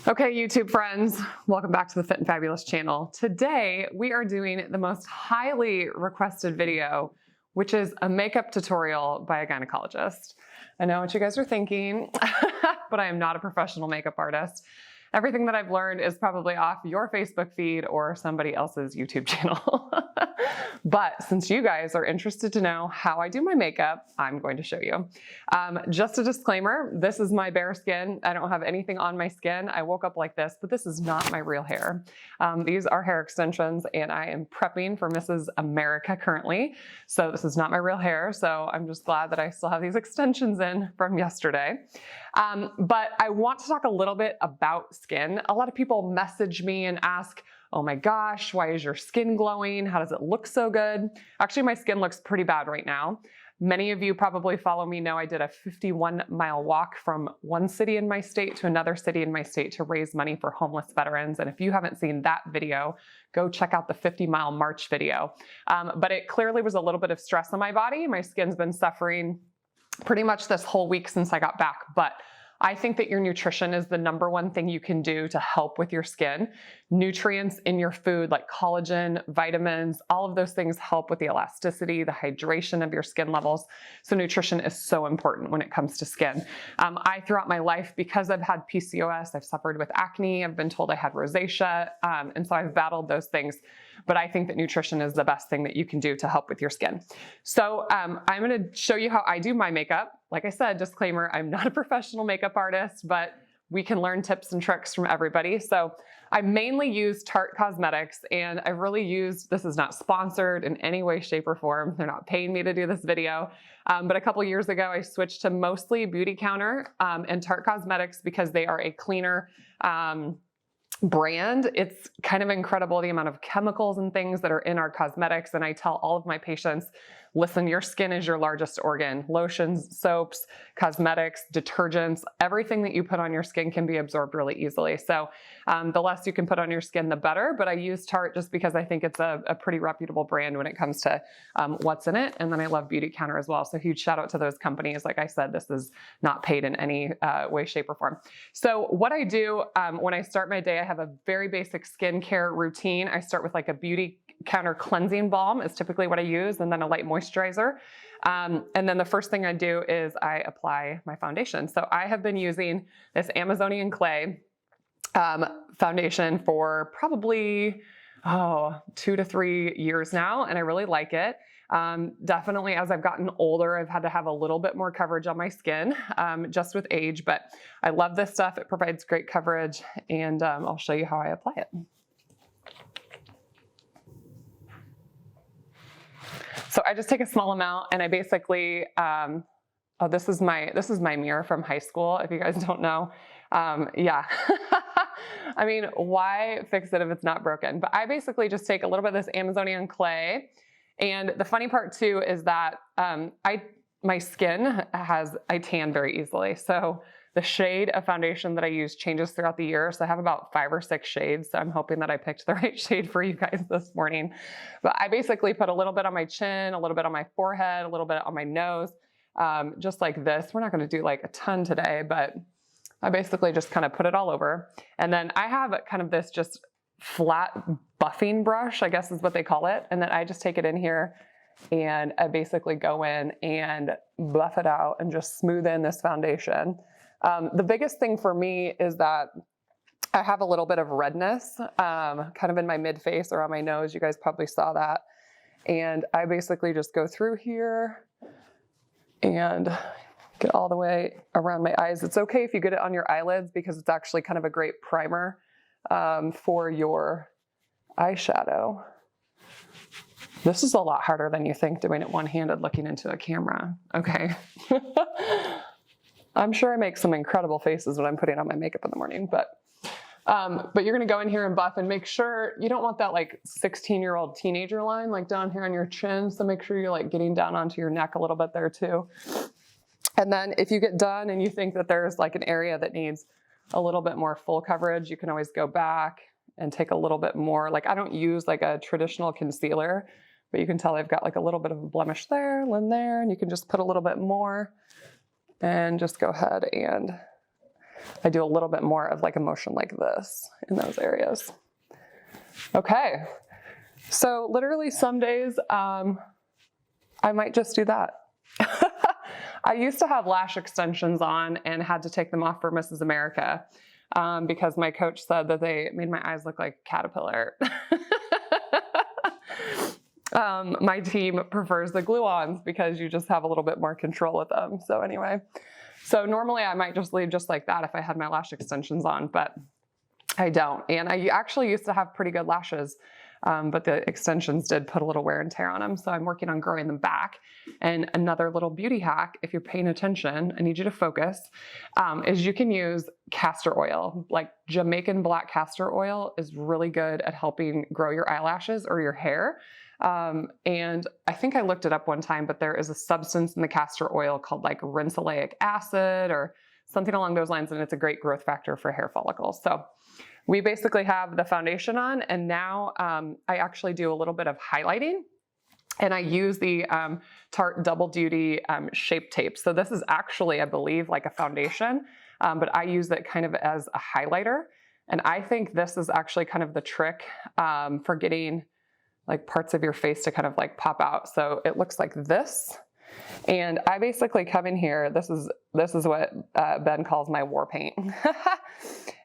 Okay, YouTube friends, welcome back to the Fit and Fabulous channel. Today, we are doing the most highly requested video, which is a makeup tutorial by a gynecologist. I know what you guys are thinking, but I am not a professional makeup artist. Everything that I've learned is probably off your Facebook feed or somebody else's YouTube channel. But since you guys are interested to know how I do my makeup, I'm going to show you. Just a disclaimer, this is my bare skin. I don't have anything on my skin. I woke up like this, but this is not my real hair. These are hair extensions and I am prepping for Mrs. America currently. So this is not my real hair. So I'm just glad that I still have these extensions in from yesterday. But I want to talk a little bit about skin. A lot of people message me and ask, oh my gosh, why is your skin glowing? How does it look so good? Actually, my skin looks pretty bad right now. Many of you probably follow me know I did a 51-mile walk from one city in my state to another city in my state to raise money for homeless veterans. And if you haven't seen that video, go check out the 50-mile march video. But it clearly was a little bit of stress on my body. My skin's been suffering pretty much this whole week since I got back. But I think that your nutrition is the #1 thing you can do to help with your skin. Nutrients in your food like collagen, vitamins, all of those things help with the elasticity, the hydration of your skin levels. So nutrition is so important when it comes to skin. I, throughout my life, because I've had PCOS, I've suffered with acne, I've been told I had rosacea, and so I've battled those things. But I think that nutrition is the best thing that you can do to help with your skin. So I'm going to show you how I do my makeup. Like I said, disclaimer, I'm not a professional makeup artist, but we can learn tips and tricks from everybody. So I mainly use Tarte Cosmetics, and I really used, this is not sponsored in any way, shape, or form. They're not paying me to do this video. But a couple years ago, I switched to mostly Beauty Counter and Tarte Cosmetics because they are a cleaner brand. It's kind of incredible the amount of chemicals and things that are in our cosmetics. And I tell all of my patients, listen, your skin is your largest organ. Lotions, soaps, cosmetics, detergents, everything that you put on your skin can be absorbed really easily. So the less you can put on your skin, the better. But I use Tarte just because I think it's a pretty reputable brand when it comes to what's in it. And then I love Beauty Counter as well. So huge shout out to those companies. Like I said, this is not paid in any way, shape, or form. So what I do when I start my day, I have a very basic skincare routine. I start with like a Beauty Counter cleansing balm is typically what I use, and then a light moisturizer. And then the first thing I do is I apply my foundation. So I have been using this Amazonian clay foundation for probably 2 to 3 years now, and I really like it. Definitely as I've gotten older, I've had to have a little bit more coverage on my skin, just with age, but I love this stuff. It provides great coverage, and I'll show you how I apply it. So I just take a small amount and I basically, this is my mirror from high school, if you guys don't know. Yeah. I mean, why fix it if it's not broken? But I basically just take a little bit of this Amazonian clay. And the funny part too is that my skin I tan very easily. So the shade of foundation that I use changes throughout the year. So I have about 5 or 6 shades. So I'm hoping that I picked the right shade for you guys this morning. But I basically put a little bit on my chin, a little bit on my forehead, a little bit on my nose, just like this. We're not going to do like a ton today, but I basically just kind of put it all over. And then I have kind of this just flat buffing brush, I guess is what they call it. And then I just take it in here and I basically go in and buff it out and just smooth in this foundation. The biggest thing for me is that I have a little bit of redness, kind of in my mid-face or on my nose. You guys probably saw that. And I basically just go through here and get all the way around my eyes. It's okay if you get it on your eyelids because it's actually kind of a great primer for your eyeshadow. This is a lot harder than you think doing it one-handed looking into a camera. Okay. I'm sure I make some incredible faces when I'm putting on my makeup in the morning, but you're gonna go in here and buff and make sure you don't want that like 16-year-old teenager line like down here on your chin. So make sure you're like getting down onto your neck a little bit there too. And then if you get done and you think that there's like an area that needs a little bit more full coverage, you can always go back and take a little bit more. Like I don't use like a traditional concealer, but you can tell I've got like a little bit of a blemish there and there, and you can just put a little bit more and just go ahead and I do a little bit more of like a motion like this in those areas. Okay, so literally some days I might just do that. I used to have lash extensions on and had to take them off for Mrs. America because my coach said that they made my eyes look like a caterpillar. My team prefers the glue-ons because you just have a little bit more control with them. So anyway, so normally I might just leave just like that if I had my lash extensions on, but I don't. And I actually used to have pretty good lashes, but the extensions did put a little wear and tear on them. So I'm working on growing them back. And another little beauty hack, if you're paying attention, I need you to focus, is you can use castor oil. Like Jamaican black castor oil is really good at helping grow your eyelashes or your hair. And I think I looked it up one time, but there is a substance in the castor oil called like rinsoleic acid or something along those lines. And it's a great growth factor for hair follicles. So we basically have the foundation on, and now I actually do a little bit of highlighting, and I use the Tarte Double Duty Shape Tape. So this is actually, I believe, like a foundation, but I use it kind of as a highlighter. And I think this is actually kind of the trick for getting like parts of your face to kind of like pop out. So it looks like this. And I basically come in here, this is what Ben calls my war paint.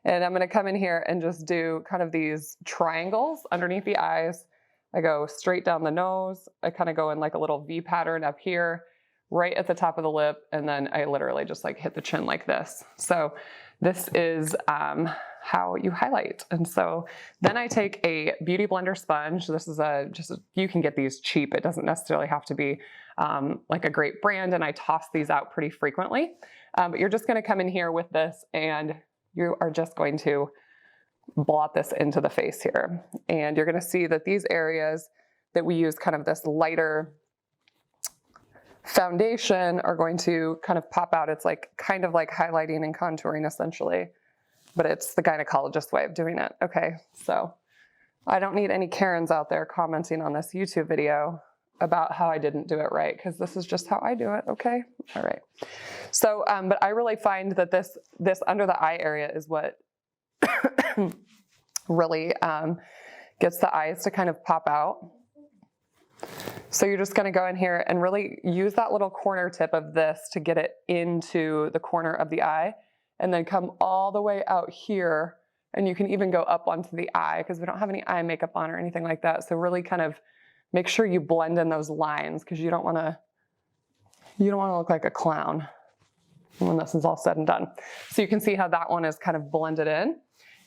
And I'm gonna come in here and just do kind of these triangles underneath the eyes. I go straight down the nose. I kind of go in like a little V pattern up here, right at the top of the lip. And then I literally just like hit the chin like this. So this is how you highlight. And so then I take a Beauty Blender sponge. This is you can get these cheap. It doesn't necessarily have to be like a great brand. And I toss these out pretty frequently. But you're just gonna come in here with this and you are just going to blot this into the face here. And you're gonna see that these areas that we use kind of this lighter foundation are going to kind of pop out. It's like kind of like highlighting and contouring essentially, but it's the gynecologist way of doing it. Okay, so I don't need any Karens out there commenting on this YouTube video about how I didn't do it right, because this is just how I do it, okay? All right. So, but I really find that this under the eye area is what really gets the eyes to kind of pop out. So you're just gonna go in here and really use that little corner tip of this to get it into the corner of the eye, and then come all the way out here, and you can even go up onto the eye because we don't have any eye makeup on or anything like that. So really kind of make sure you blend in those lines because you don't wanna look like a clown when this is all said and done. So you can see how that one is kind of blended in,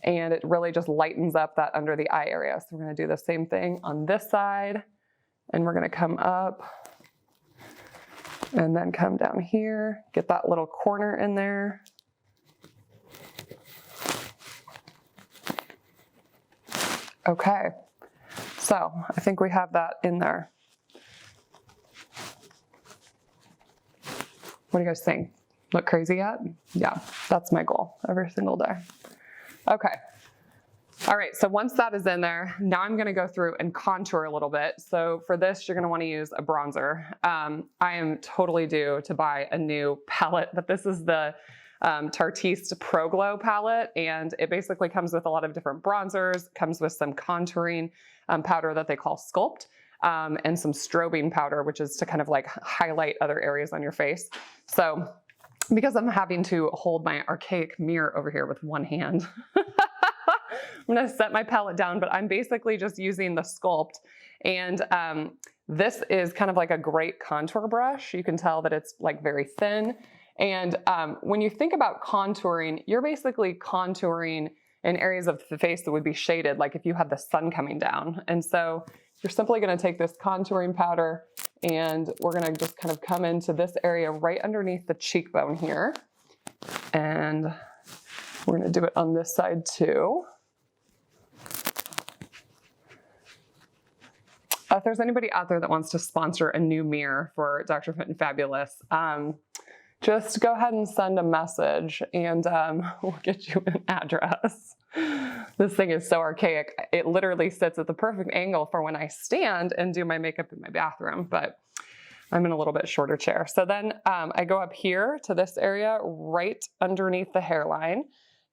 and it really just lightens up that under the eye area. So we're gonna do the same thing on this side, and we're gonna come up and then come down here, get that little corner in there. Okay, so I think we have that in there. What do you guys think? Look crazy yet? Yeah, that's my goal every single day. Okay. All right, so once that is in there, now I'm gonna go through and contour a little bit. So for this, you're gonna wanna use a bronzer. I am totally due to buy a new palette, but this is the Tartiste Pro Glow palette, and it basically comes with a lot of different bronzers, comes with some contouring powder that they call Sculpt, and some strobing powder, which is to kind of like highlight other areas on your face. So because I'm having to hold my archaic mirror over here with one hand, I'm gonna set my palette down, but I'm basically just using the Sculpt. And this is kind of like a great contour brush. You can tell that it's like very thin. And when you think about contouring, you're basically contouring in areas of the face that would be shaded, like if you had the sun coming down. And so you're simply gonna take this contouring powder and we're gonna just kind of come into this area right underneath the cheekbone here. And we're gonna do it on this side too. If there's anybody out there that wants to sponsor a new mirror for Dr. Fit and Fabulous, just go ahead and send a message and we'll get you an address. This thing is so archaic. It literally sits at the perfect angle for when I stand and do my makeup in my bathroom. But I'm in a little bit shorter chair. So then I go up here to this area right underneath the hairline,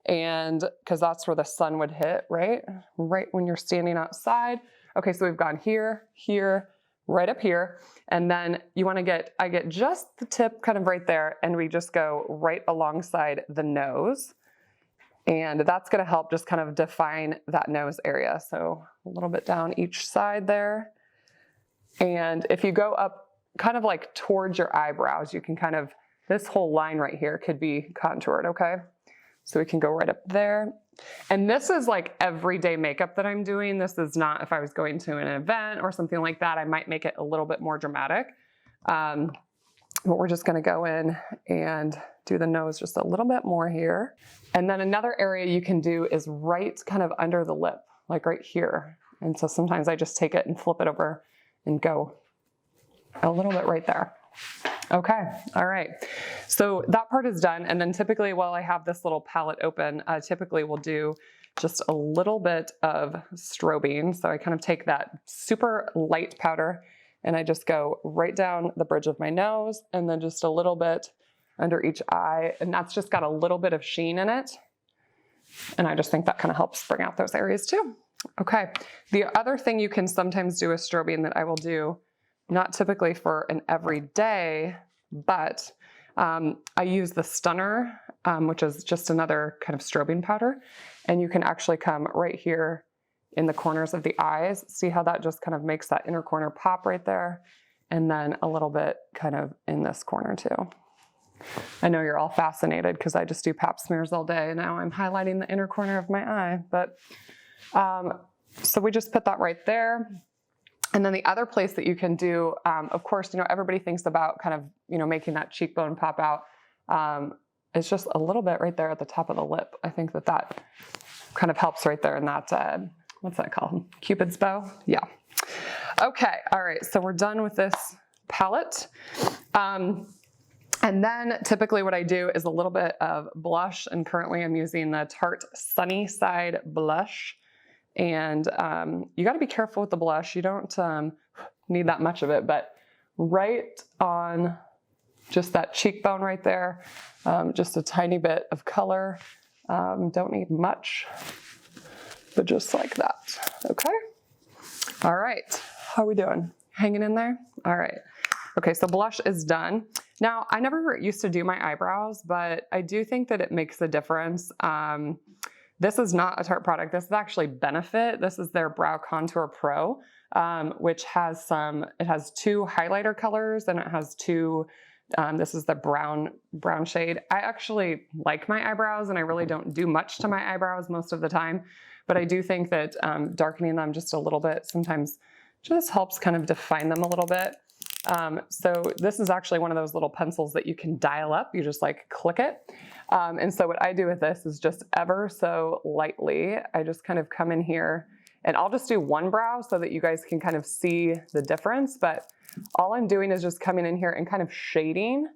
and because that's where the sun would hit, right? Right when you're standing outside. Okay, so we've gone here, here, right up here. And then you want to I get just the tip kind of right there, and we just go right alongside the nose. And that's going to help just kind of define that nose area. So a little bit down each side there. And if you go up kind of like towards your eyebrows, you can kind of, this whole line right here could be contoured, okay? So we can go right up there. And this is like everyday makeup that I'm doing. This is not if I was going to an event or something like that, I might make it a little bit more dramatic. But we're just gonna go in and do the nose just a little bit more here. And then another area you can do is right kind of under the lip, like right here. And so sometimes I just take it and flip it over and go a little bit right there. Okay, all right. So that part is done. And then typically while I have this little palette open, typically we'll do just a little bit of strobing. So I kind of take that super light powder and I just go right down the bridge of my nose and then just a little bit under each eye. And that's just got a little bit of sheen in it. And I just think that kind of helps bring out those areas too. Okay, the other thing you can sometimes do with strobing that I will do, not typically for an everyday, but I use the Stunner, which is just another kind of strobing powder. And you can actually come right here in the corners of the eyes. See how that just kind of makes that inner corner pop right there. And then a little bit kind of in this corner too. I know you're all fascinated because I just do pap smears all day. Now I'm highlighting the inner corner of my eye. But so we just put that right there. And then the other place that you can do, of course, everybody thinks about kind of, making that cheekbone pop out. It's just a little bit right there at the top of the lip. I think that kind of helps right there in that, what's that called? Cupid's bow? Yeah. Okay. All right. So we're done with this palette. And then typically what I do is a little bit of blush. And currently I'm using the Tarte Sunny Side blush. And you got to be careful with the blush. You don't need that much of it, but right on just that cheekbone right there, just a tiny bit of color. Don't need much, but just like that. Okay. All right. How are we doing? Hanging in there? All right. Okay. So blush is done. Now, I never used to do my eyebrows, but I do think that it makes a difference. This is not a Tarte product. This is actually Benefit. This is their Brow Contour Pro, which has it has two highlighter colors and it has two, this is the brown shade. I actually like my eyebrows and I really don't do much to my eyebrows most of the time, but I do think that darkening them just a little bit sometimes just helps kind of define them a little bit. So this is actually one of those little pencils that you can dial up. You just like click it. And so what I do with this is just ever so lightly, I just kind of come in here and I'll just do one brow so that you guys can kind of see the difference. But all I'm doing is just coming in here and kind of shading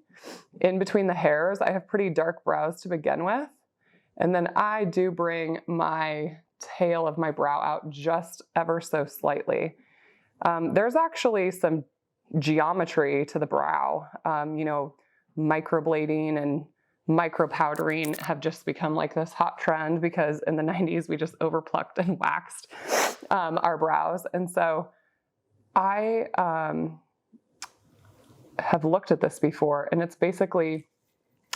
in between the hairs. I have pretty dark brows to begin with. And then I do bring my tail of my brow out just ever so slightly. There's actually some geometry to the brow, microblading and micro powdering have just become like this hot trend because in the 90s we just overplucked and waxed our brows. And so I have looked at this before and it's basically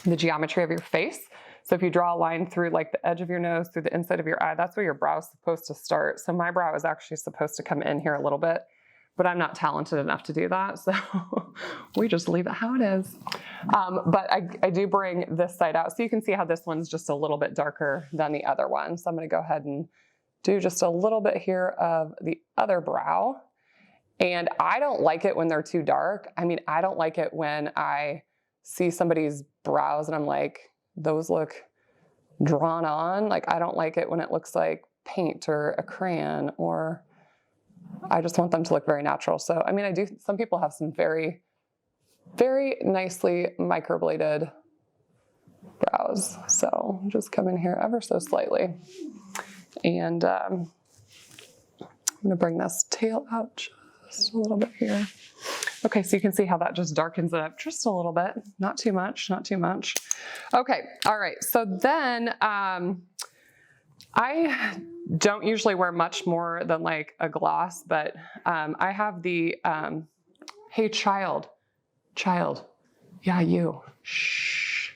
the geometry of your face. So if you draw a line through like the edge of your nose, through the inside of your eye, that's where your brow is supposed to start. So my brow is actually supposed to come in here a little bit, but I'm not talented enough to do that. So we just leave it how it is. But I do bring this side out. So you can see how this one's just a little bit darker than the other one. So I'm going to go ahead and do just a little bit here of the other brow. And I don't like it when they're too dark. I mean, I don't like it when I see somebody's brows and I'm like, those look drawn on. Like, I don't like it when it looks like paint or a crayon, or I just want them to look very natural. So, I mean, some people have some very, very nicely microbladed brows. So just come in here ever so slightly. And I'm gonna bring this tail out just a little bit here. Okay, so you can see how that just darkens it up just a little bit. Not too much, not too much. Okay, all right, so then I don't usually wear much more than like a gloss, but I have the, hey child, yeah, you, shh.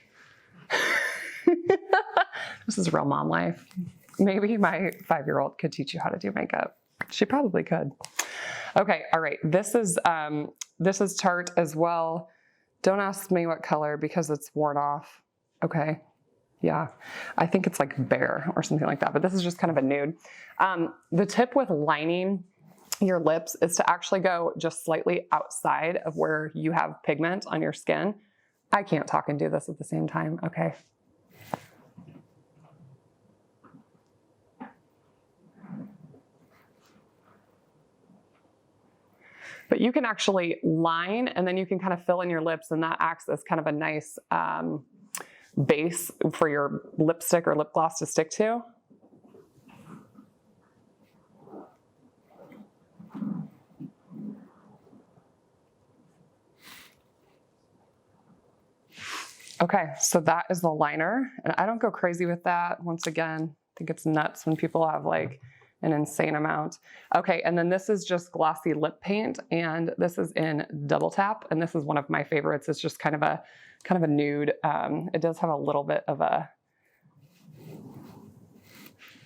This is real mom life. Maybe my 5-year-old could teach you how to do makeup. She probably could. Okay, all right, this is Tarte as well. Don't ask me what color because it's worn off. Okay, yeah, I think it's like Bear or something like that, but this is just kind of a nude. The tip with lining your lips is to actually go just slightly outside of where you have pigment on your skin. I can't talk and do this at the same time, okay. But you can actually line and then you can kind of fill in your lips, and that acts as kind of a nice base for your lipstick or lip gloss to stick to. Okay, so that is the liner, and I don't go crazy with that. Once again, I think it's nuts when people have like an insane amount. Okay, and then this is just glossy lip paint, and this is in Double Tap, and this is one of my favorites. It's just kind of a nude. It does have a little bit of a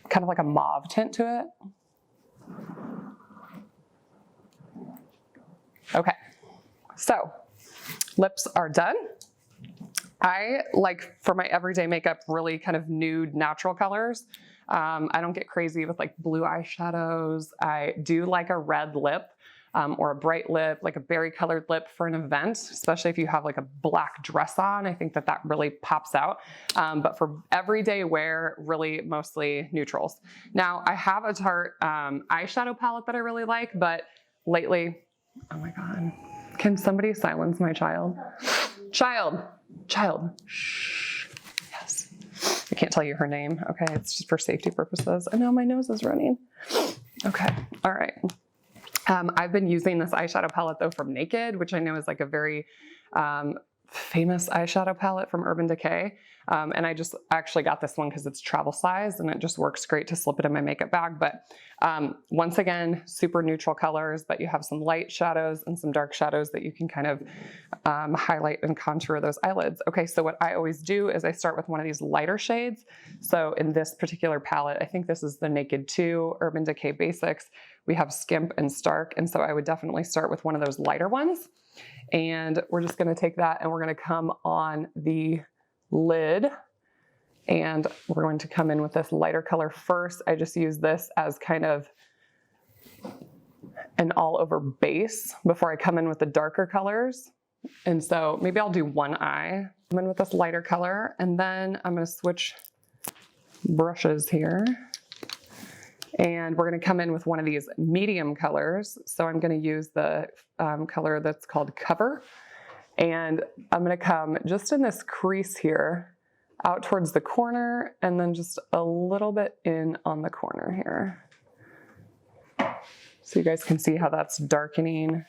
kind of like a mauve tint to it. Okay, so lips are done. I like, for my everyday makeup, really kind of nude, natural colors. I don't get crazy with like blue eyeshadows. I do like a red lip or a bright lip, like a berry colored lip for an event, especially if you have like a black dress on. I think that that really pops out. But for everyday wear, really mostly neutrals. Now I have a Tarte eyeshadow palette that I really like, but lately, oh my God, can somebody silence my child? Child, shh, yes. I can't tell you her name, okay? It's just for safety purposes. I know my nose is running. Okay, all right. I've been using this eyeshadow palette though from Naked, which I know is like a very famous eyeshadow palette from Urban Decay. And I just actually got this one because it's travel size and it just works great to slip it in my makeup bag. But once again, super neutral colors, but you have some light shadows and some dark shadows that you can kind of highlight and contour those eyelids. Okay, so what I always do is I start with one of these lighter shades. So in this particular palette, I think this is the Naked 2 Urban Decay Basics. We have Skimp and Stark, and so I would definitely start with one of those lighter ones. And we're just gonna take that and we're gonna come on the lid, and we're going to come in with this lighter color first. I just use this as kind of an all over base before I come in with the darker colors. And so maybe I'll do one eye. I'm in with this lighter color, and then I'm gonna switch brushes here. And we're gonna come in with one of these medium colors. So I'm gonna use the color that's called Cover. And I'm gonna come just in this crease here, out towards the corner, and then just a little bit in on the corner here. So you guys can see how that's darkening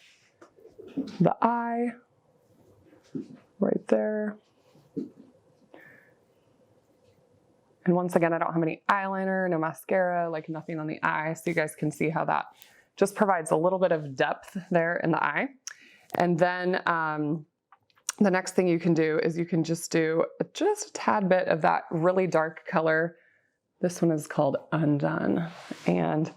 the eye right there. And once again, I don't have any eyeliner, no mascara, like nothing on the eye. So you guys can see how that just provides a little bit of depth there in the eye. And then the next thing you can do is you can just do just a tad bit of that really dark color. This one is called Undone. And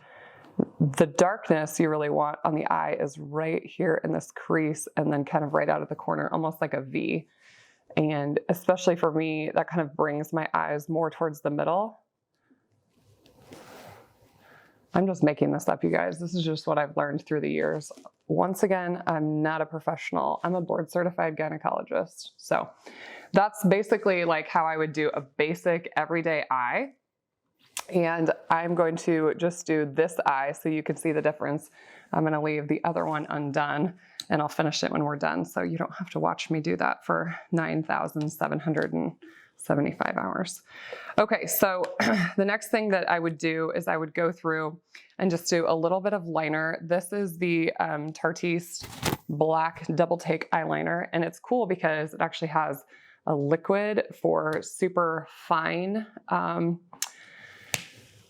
the darkness you really want on the eye is right here in this crease and then kind of right out of the corner, almost like a V. And especially for me, that kind of brings my eyes more towards the middle. I'm just making this up, you guys. This is just what I've learned through the years. Once again, I'm not a professional. I'm a board certified gynecologist. So that's basically like how I would do a basic everyday eye. And I'm going to just do this eye so you can see the difference. I'm going to leave the other one undone and I'll finish it when we're done. So you don't have to watch me do that for 9,775 hours. Okay, so the next thing that I would do is I would go through and just do a little bit of liner. This is the Tarteist black double take eyeliner. And it's cool because it actually has a liquid for super fine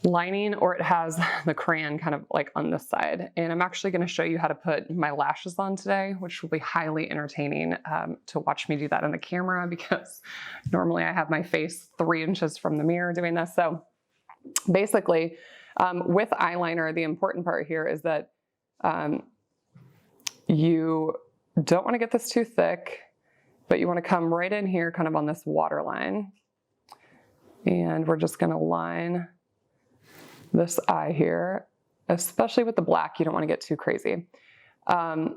lining, or it has the crayon kind of like on this side. And I'm actually going to show you how to put my lashes on today, which will be highly entertaining to watch me do that on the camera, because normally I have my face 3 inches from the mirror doing this. So basically with eyeliner, the important part here is that you don't want to get this too thick, but you want to come right in here kind of on this waterline. And we're just going to line this eye here, especially with the black. You don't want to get too crazy. But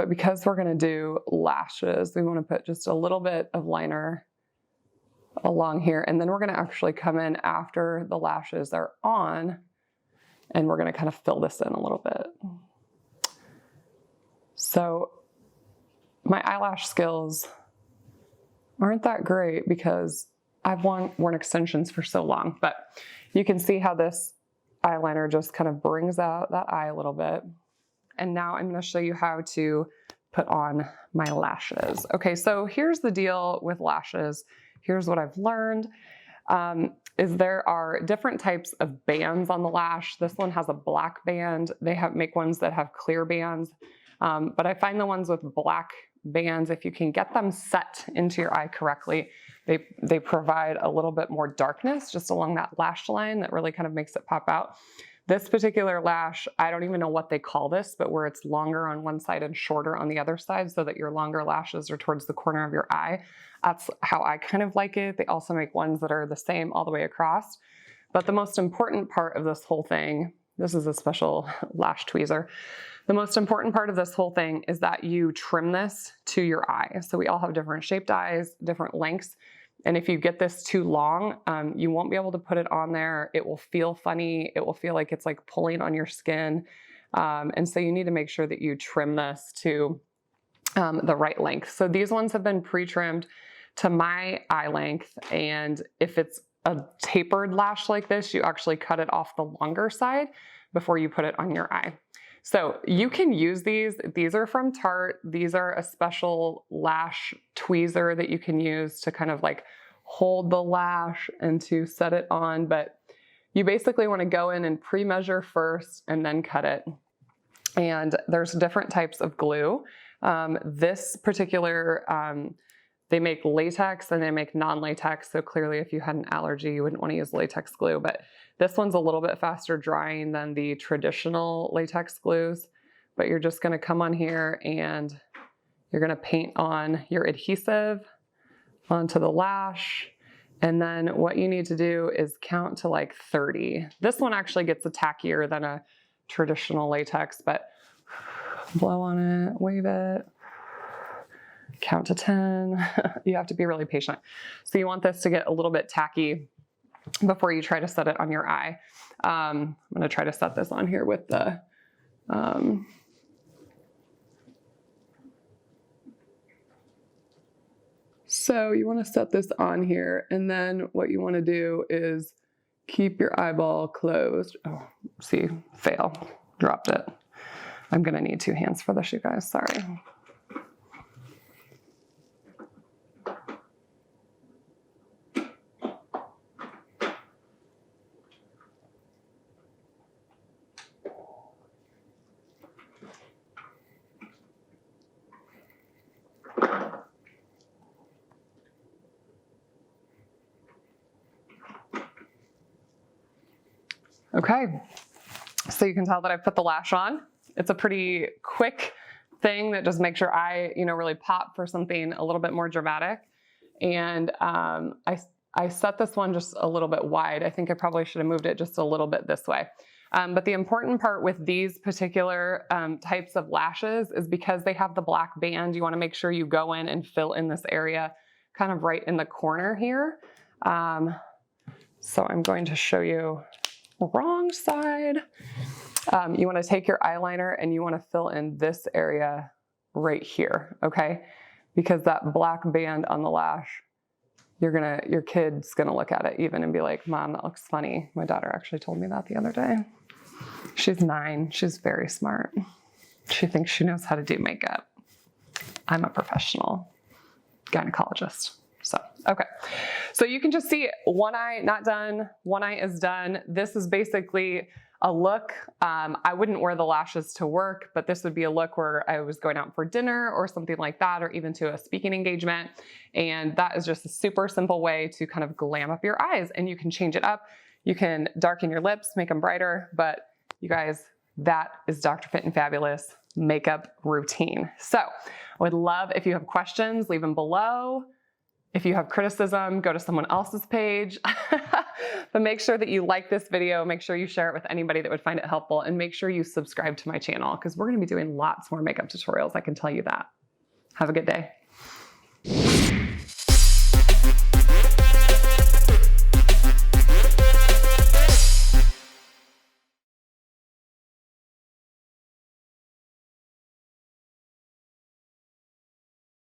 because we're going to do lashes, we want to put just a little bit of liner along here. And then we're going to actually come in after the lashes are on, and we're going to kind of fill this in a little bit. So my eyelash skills aren't that great because I've worn extensions for so long, but you can see how this eyeliner just kind of brings out that eye a little bit. And now I'm going to show you how to put on my lashes. Okay, so here's the deal with lashes. Here's what I've learned, is there are different types of bands on the lash. This one has a black band. They make ones that have clear bands, but I find the ones with black bands, if you can get them set into your eye correctly, they provide a little bit more darkness just along that lash line that really kind of makes it pop out. This particular lash, I don't even know what they call this, but where it's longer on one side and shorter on the other side so that your longer lashes are towards the corner of your eye. That's how I kind of like it. They also make ones that are the same all the way across. But the most important part of this whole thing, this is a special lash tweezer. The most important part of this whole thing is that you trim this to your eye. So we all have different shaped eyes, different lengths. And if you get this too long, you won't be able to put it on there. It will feel funny. It will feel like it's like pulling on your skin. And so you need to make sure that you trim this to the right length. So these ones have been pre-trimmed to my eye length. And if it's a tapered lash like this, you actually cut it off the longer side before you put it on your eye. So you can use these. These are from Tarte. These are a special lash tweezer that you can use to kind of like hold the lash and to set it on. But you basically want to go in and pre-measure first and then cut it. And there's different types of glue. This particular, they make latex and they make non-latex. So clearly if you had an allergy, you wouldn't want to use latex glue, but this one's a little bit faster drying than the traditional latex glues. But you're just going to come on here and you're going to paint on your adhesive onto the lash. And then what you need to do is count to like 30. This one actually gets tackier than a traditional latex, but blow on it, wave it, count to 10. You have to be really patient. So you want this to get a little bit tacky before you try to set it on your eye. I'm going to try to set this on here with the, so you want to set this on here, and then what you want to do is keep your eyeball closed. Oh, see, fail, dropped it. I'm going to need 2 hands for this, you guys, sorry. Okay, so you can tell that I put the lash on. It's a pretty quick thing that just makes your eye, really pop for something a little bit more dramatic. And I set this one just a little bit wide. I think I probably should have moved it just a little bit this way. But the important part with these particular types of lashes is because they have the black band, you want to make sure you go in and fill in this area kind of right in the corner here. So I'm going to show you the wrong side. You want to take your eyeliner and you want to fill in this area right here, okay? Because that black band on the lash, your kid's gonna look at it even and be like, Mom, that looks funny. My daughter actually told me that the other day. She's 9, she's very smart. She thinks she knows how to do makeup. I'm a professional gynecologist. So, okay. So you can just see one eye not done, one eye is done. This is basically a look. I wouldn't wear the lashes to work, but this would be a look where I was going out for dinner or something like that, or even to a speaking engagement. And that is just a super simple way to kind of glam up your eyes, and you can change it up. You can darken your lips, make them brighter, but you guys, that is Dr. Fit and Fabulous makeup routine. So I would love if you have questions, leave them below. If you have criticism, go to someone else's page. But make sure that you like this video, make sure you share it with anybody that would find it helpful, and make sure you subscribe to my channel because we're going to be doing lots more makeup tutorials, I can tell you that. Have a good day.